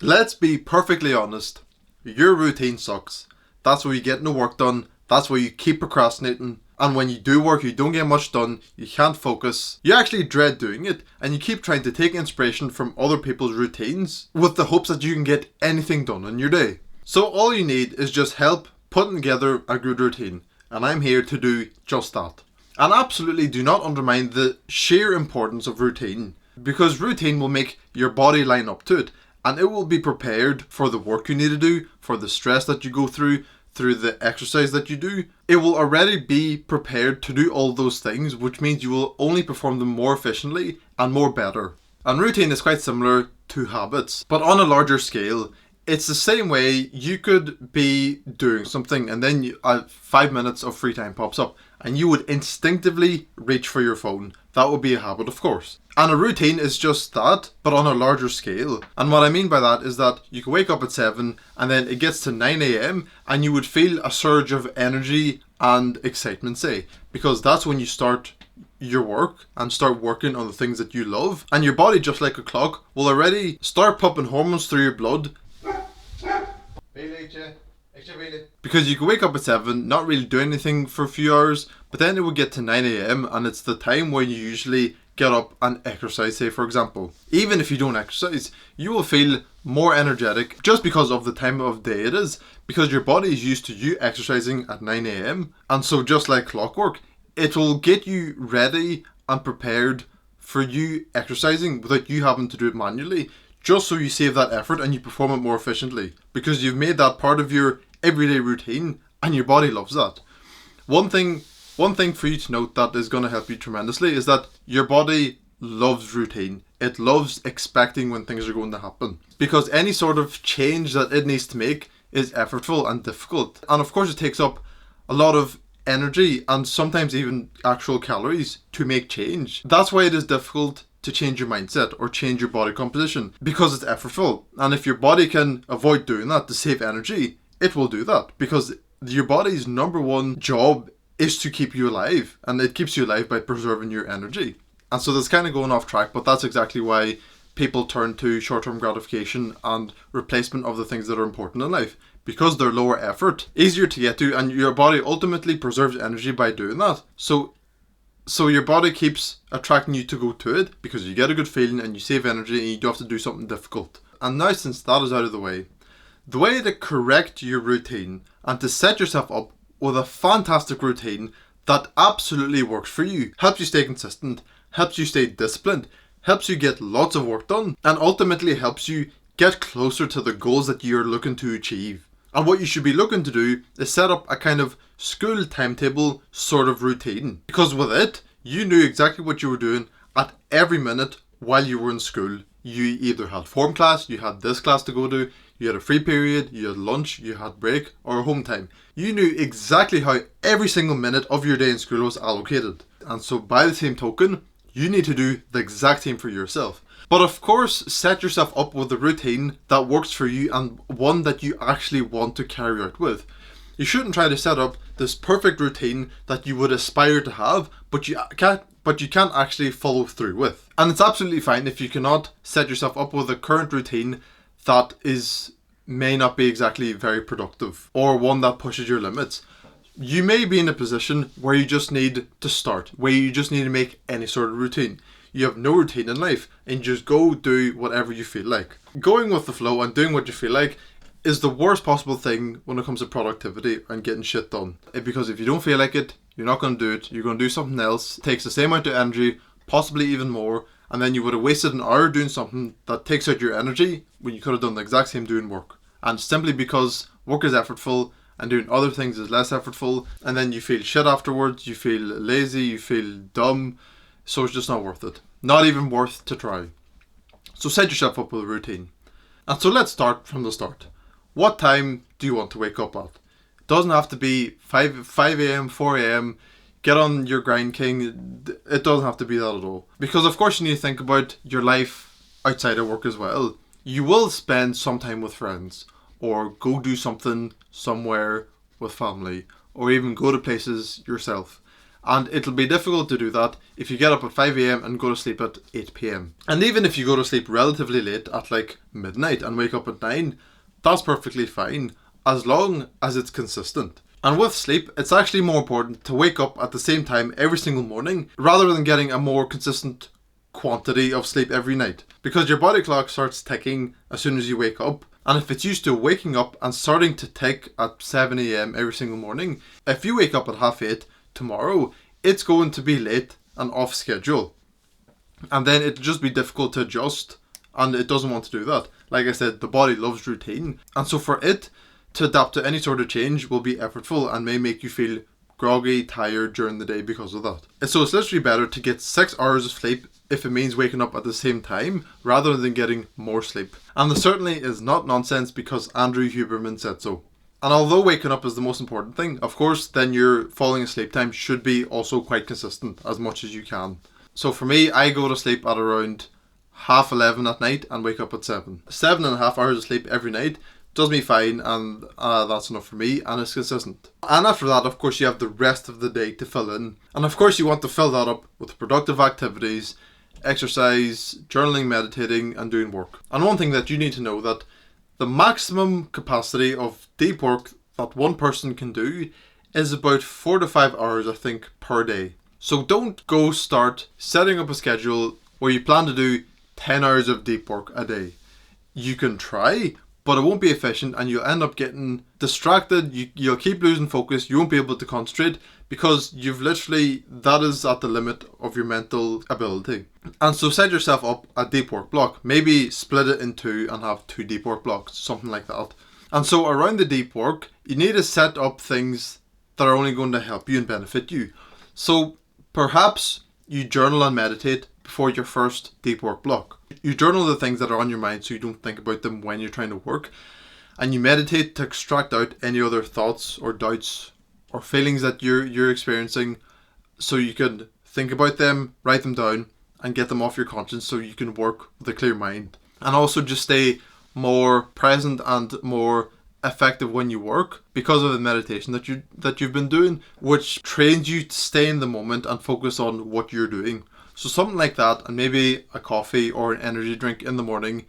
Let's be perfectly honest. Your routine sucks. That's where you get no work done. That's where you keep procrastinating. And when you do work, you don't get much done. You can't focus. You actually dread doing it. And you keep trying to take inspiration from other people's routines with the hopes that you can get anything done in your day. So all you need is just help putting together a good routine. And I'm here to do just that. And absolutely do not undermine the sheer importance of routine. Because routine will make your body line up to it. And it will be prepared for the work you need to do, for the stress that you go through the exercise that you do. It will already be prepared to do all those things, which means you will only perform them more efficiently and more better. And routine is quite similar to habits, but on a larger scale. It's the same way you could be doing something and then 5 minutes of free time pops up and you would instinctively reach for your phone. That would be a habit, of course. And a routine is just that, but on a larger scale. And what I mean by that is that you can wake up at 7 and then it gets to 9 a.m. and you would feel a surge of energy and excitement, say, because that's when you start your work and start working on the things that you love. And your body, just like a clock, will already start pumping hormones through your blood. Because you can wake up at 7, not really do anything for a few hours, but then it will get to 9 a.m. and it's the time where you usually get up and exercise, say for example. Even if you don't exercise, you will feel more energetic just because of the time of day it is, because your body is used to you exercising at 9 a.m. And so just like clockwork, it will get you ready and prepared for you exercising without you having to do it manually, just so you save that effort and you perform it more efficiently, because you've made that part of your everyday routine and your body loves that. One thing for you to note that is going to help you tremendously is that your body loves routine. It loves expecting when things are going to happen, because any sort of change that it needs to make is effortful and difficult. And of course it takes up a lot of energy and sometimes even actual calories to make change. That's why it is difficult to change your mindset or change your body composition, because it's effortful. And if your body can avoid doing that to save energy, it will do that, because your body's number one job is to keep you alive, and it keeps you alive by preserving your energy. And so that's kind of going off track, but that's exactly why people turn to short-term gratification and replacement of the things that are important in life, because they're lower effort, easier to get to, and your body ultimately preserves energy by doing that. So your body keeps attracting you to go to it because you get a good feeling and you save energy and you don't have to do something difficult. And now, since that is out of the way to correct your routine and to set yourself up with a fantastic routine that absolutely works for you, helps you stay consistent, helps you stay disciplined, helps you get lots of work done, and ultimately helps you get closer to the goals that you're looking to achieve. And what you should be looking to do is set up a kind of school timetable sort of routine. Because with it, you knew exactly what you were doing at every minute while you were in school. You either had form class, you had this class to go to, you had a free period, you had lunch, you had break, or home time. You knew exactly how every single minute of your day in school was allocated. And so by the same token, you need to do the exact same for yourself. But of course, set yourself up with a routine that works for you and one that you actually want to carry out with. You shouldn't try to set up this perfect routine that you would aspire to have, but you can't actually follow through with. And it's absolutely fine if you cannot set yourself up with a current routine that may not be exactly very productive or one that pushes your limits. You may be in a position where you just need to start, where you just need to make any sort of routine. You have no routine in life and you just go do whatever you feel like. Going with the flow and doing what you feel like is the worst possible thing when it comes to productivity and getting shit done. Because if you don't feel like it, you're not going to do it. You're going to do something else. It takes the same amount of energy, possibly even more, and then you would have wasted an hour doing something that takes out your energy when you could have done the exact same doing work. And simply because work is effortful and doing other things is less effortful, and then you feel shit afterwards, you feel lazy, you feel dumb, so it's just not worth it. Not even worth to try. So set yourself up with a routine. And so let's start from the start. What time do you want to wake up at? It doesn't have to be 5 a.m, 4 a.m, get on your grind, king. It doesn't have to be that at all. Because of course you need to think about your life outside of work as well. You will spend some time with friends, or go do something somewhere with family, or even go to places yourself. And it'll be difficult to do that if you get up at 5 a.m. and go to sleep at 8 p.m. And even if you go to sleep relatively late at like midnight and wake up at 9, that's perfectly fine as long as it's consistent. And with sleep, it's actually more important to wake up at the same time every single morning rather than getting a more consistent quantity of sleep every night. Because your body clock starts ticking as soon as you wake up. And if it's used to waking up and starting to tick at 7 a.m. every single morning, if you wake up at 8:30 tomorrow, it's going to be late and off schedule. And then it'll just be difficult to adjust, and it doesn't want to do that. Like I said, the body loves routine. And so for it to adapt to any sort of change will be effortful and may make you feel groggy, tired during the day because of that. So it's literally better to get 6 hours of sleep if it means waking up at the same time rather than getting more sleep. And this certainly is not nonsense because Andrew Huberman said so. And although waking up is the most important thing, of course, then your falling asleep time should be also quite consistent as much as you can. So for me, I go to sleep at around 11:30 at night and wake up at 7. 7.5 hours of sleep every night does me fine, and that's enough for me, and it's consistent. And after that, of course, you have the rest of the day to fill in. And of course, you want to fill that up with productive activities, exercise, journaling, meditating, and doing work. And one thing that you need to know that the maximum capacity of deep work that one person can do is about 4 to 5 hours, I think, per day. So don't go start setting up a schedule where you plan to do 10 hours of deep work a day. You can try, but it won't be efficient and you'll end up getting distracted. You'll keep losing focus. You won't be able to concentrate because that is at the limit of your mental ability. And so set yourself up a deep work block. Maybe split it in 2 and have 2 deep work blocks, something like that. And so around the deep work, you need to set up things that are only going to help you and benefit you. So perhaps you journal and meditate before your first deep work block. You journal the things that are on your mind so you don't think about them when you're trying to work. And you meditate to extract out any other thoughts or doubts or feelings that you're experiencing so you can think about them, write them down, and get them off your conscience so you can work with a clear mind. And also just stay more present and more effective when you work because of the meditation that you've been doing, which trains you to stay in the moment and focus on what you're doing. So something like that, and maybe a coffee or an energy drink in the morning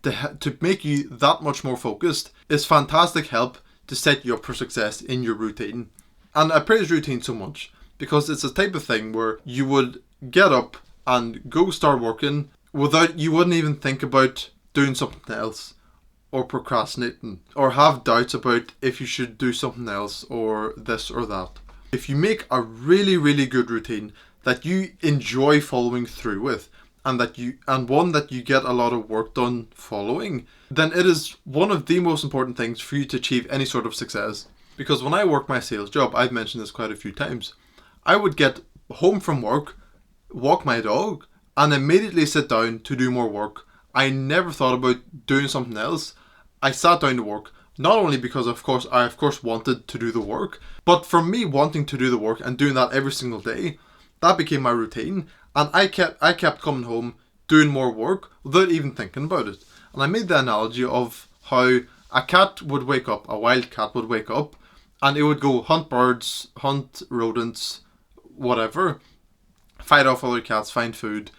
to make you that much more focused is fantastic help to set you up for success in your routine. And I praise routine so much because it's a type of thing where you would get up and go start working you wouldn't even think about doing something else or procrastinating or have doubts about if you should do something else or this or that. If you make a really, really good routine that you enjoy following through with and one that you get a lot of work done following, then it is one of the most important things for you to achieve any sort of success. Because when I work my sales job, I've mentioned this quite a few times, I would get home from work, walk my dog, and immediately sit down to do more work. I never thought about doing something else. I sat down to work, not only because I of course wanted to do the work, but for me wanting to do the work and doing that every single day, that became my routine, and I kept coming home doing more work without even thinking about it. And I made the analogy of how a cat would wake up, a wild cat would wake up, and it would go hunt birds, hunt rodents, whatever, fight off other cats, find food.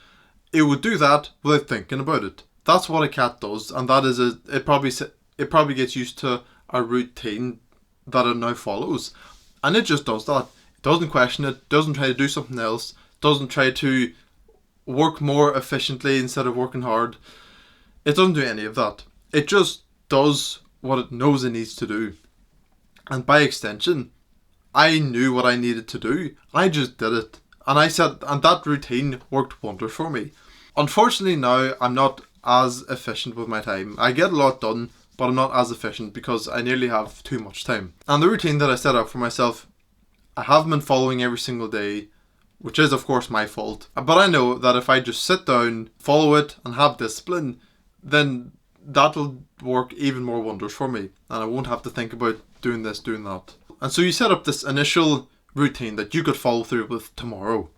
It would do that without thinking about it. That's what a cat does, and that is it probably gets used to a routine that it now follows, and it just does that. Doesn't question it, doesn't try to do something else, doesn't try to work more efficiently instead of working hard. It doesn't do any of that. It just does what it knows it needs to do. And by extension, I knew what I needed to do. I just did it. And that routine worked wonders for me. Unfortunately now, I'm not as efficient with my time. I get a lot done, but I'm not as efficient because I nearly have too much time. And the routine that I set up for myself, I haven't been following every single day, which is of course my fault. But I know that if I just sit down, follow it, and have discipline, then that'll work even more wonders for me. And I won't have to think about doing this, doing that. And so you set up this initial routine that you could follow through with tomorrow.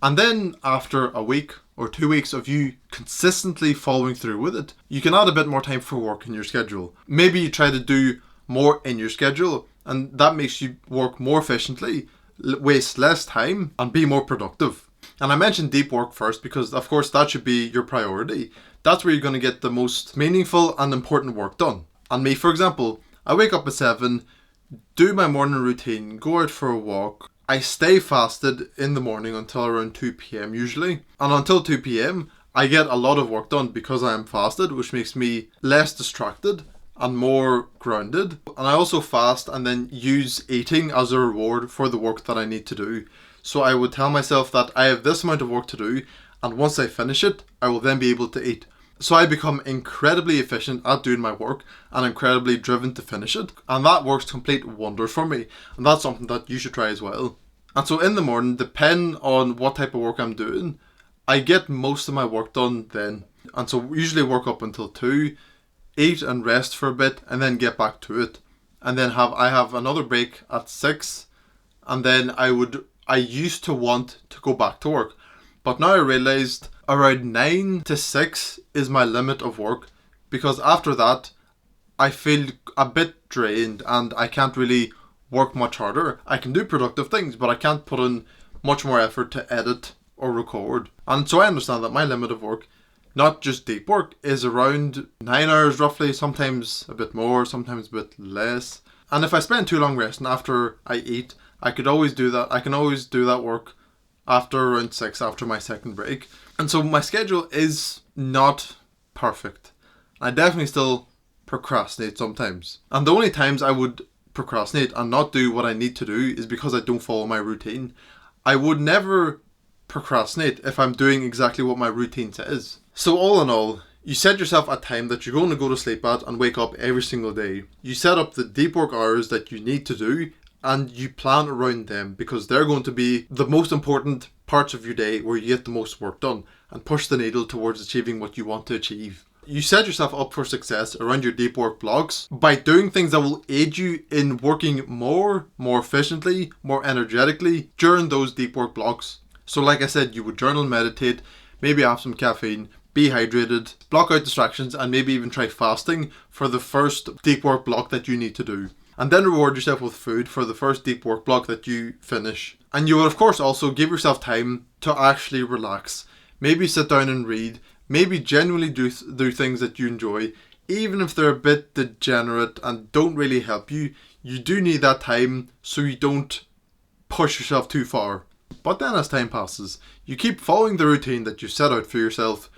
And then after a week or 2 weeks of you consistently following through with it, you can add a bit more time for work in your schedule. Maybe you try to do more in your schedule, and that makes you work more efficiently, waste less time, and be more productive. And I mentioned deep work first because, of course, that should be your priority. That's where you're going to get the most meaningful and important work done. And me, for example, I wake up at 7, do my morning routine, go out for a walk. I stay fasted in the morning until around 2 p.m. usually. And until 2 p.m, I get a lot of work done because I am fasted, which makes me less distracted and more grounded. And I also fast and then use eating as a reward for the work that I need to do. So I would tell myself that I have this amount of work to do, and once I finish it, I will then be able to eat. So I become incredibly efficient at doing my work and incredibly driven to finish it. And that works complete wonders for me. And that's something that you should try as well. And so in the morning, depending on what type of work I'm doing, I get most of my work done then. And so usually work up until 2, eat and rest for a bit, and then get back to it. And then I have another break at 6. And then I used to want to go back to work. But now I realized around 9 to 6 is my limit of work, because after that I feel a bit drained and I can't really work much harder. I can do productive things, but I can't put in much more effort to edit or record. And so I understand that my limit of work, not just deep work, is around 9 hours roughly, sometimes a bit more, sometimes a bit less. And if I spend too long resting after I eat, I can always do that work after around 6, after my second break. And so my schedule is not perfect. I definitely still procrastinate sometimes. And the only times I would procrastinate and not do what I need to do is because I don't follow my routine. I would never procrastinate if I'm doing exactly what my routine says. So all in all, you set yourself a time that you're going to go to sleep at and wake up every single day. You set up the deep work hours that you need to do, and you plan around them because they're going to be the most important parts of your day where you get the most work done and push the needle towards achieving what you want to achieve. You set yourself up for success around your deep work blocks by doing things that will aid you in working more efficiently, more energetically during those deep work blocks. So like I said, you would journal, meditate, maybe have some caffeine, be hydrated, block out distractions, and maybe even try fasting for the first deep work block that you need to do. And then reward yourself with food for the first deep work block that you finish. And you will of course also give yourself time to actually relax. Maybe sit down and read. Maybe genuinely do things that you enjoy. Even if they're a bit degenerate and don't really help you, you do need that time so you don't push yourself too far. But then as time passes, you keep following the routine that you set out for yourself.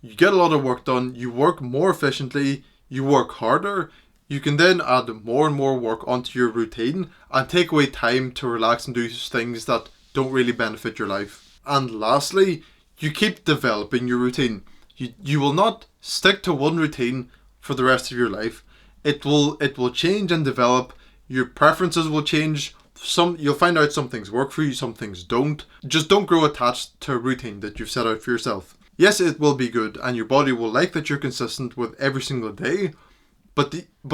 You get a lot of work done. You work more efficiently. You work harder. You can then add more and more work onto your routine and take away time to relax and do things that don't really benefit your life. And lastly, you keep developing your routine. You will not stick to one routine for the rest of your life. It will change and develop. Your preferences will change. You'll find out some things work for you, some things don't. Just don't grow attached to a routine that you've set out for yourself. Yes, it will be good and your body will like that you're consistent with every single day. But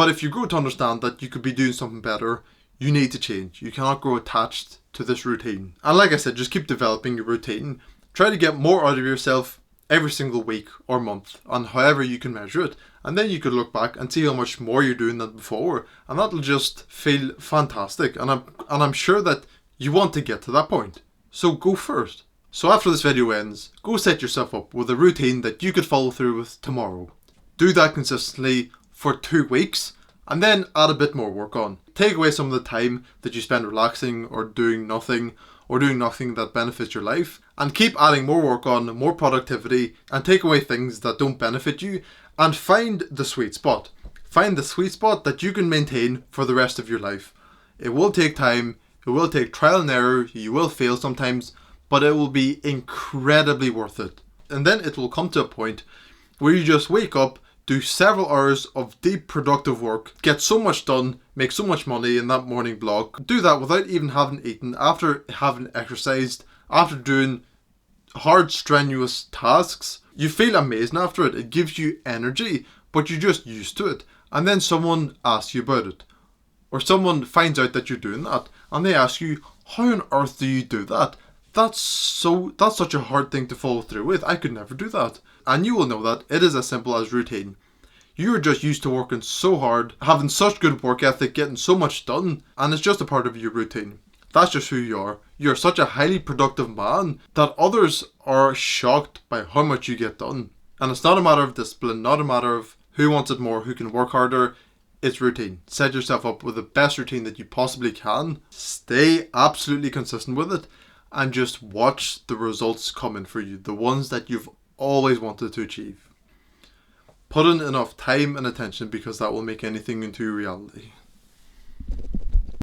if you grow to understand that you could be doing something better, you need to change. You cannot grow attached to this routine. And like I said, just keep developing your routine. Try to get more out of yourself every single week or month, on however you can measure it. And then you could look back and see how much more you're doing than before. And that'll just feel fantastic. And I'm sure that you want to get to that point. So go first. So after this video ends, go set yourself up with a routine that you could follow through with tomorrow. Do that consistently for 2 weeks, and then add a bit more work on. Take away some of the time that you spend relaxing or doing nothing that benefits your life, and keep adding more work on, more productivity, and take away things that don't benefit you, and find the sweet spot. Find the sweet spot that you can maintain for the rest of your life. It will take time, it will take trial and error, you will fail sometimes, but it will be incredibly worth it. And then it will come to a point where you just wake up, do several hours of deep productive work, get so much done, make so much money in that morning block, do that without even having eaten, after having exercised, after doing hard strenuous tasks. You feel amazing after it. It gives you energy, but you're just used to it. And then someone asks you about it. Or someone finds out that you're doing that and they ask you, how on earth do you do that? That's such a hard thing to follow through with. I could never do that. And you will know that it is as simple as routine. You're just used to working so hard, having such good work ethic, getting so much done, and it's just a part of your routine. That's just who you are. You're such a highly productive man that others are shocked by how much you get done. And it's not a matter of discipline, not a matter of who wants it more, who can work harder. It's routine. Set yourself up with the best routine that you possibly can. Stay absolutely consistent with it. And just watch the results come in for you. The ones that you've always wanted to achieve. Put in enough time and attention, because that will make anything into reality.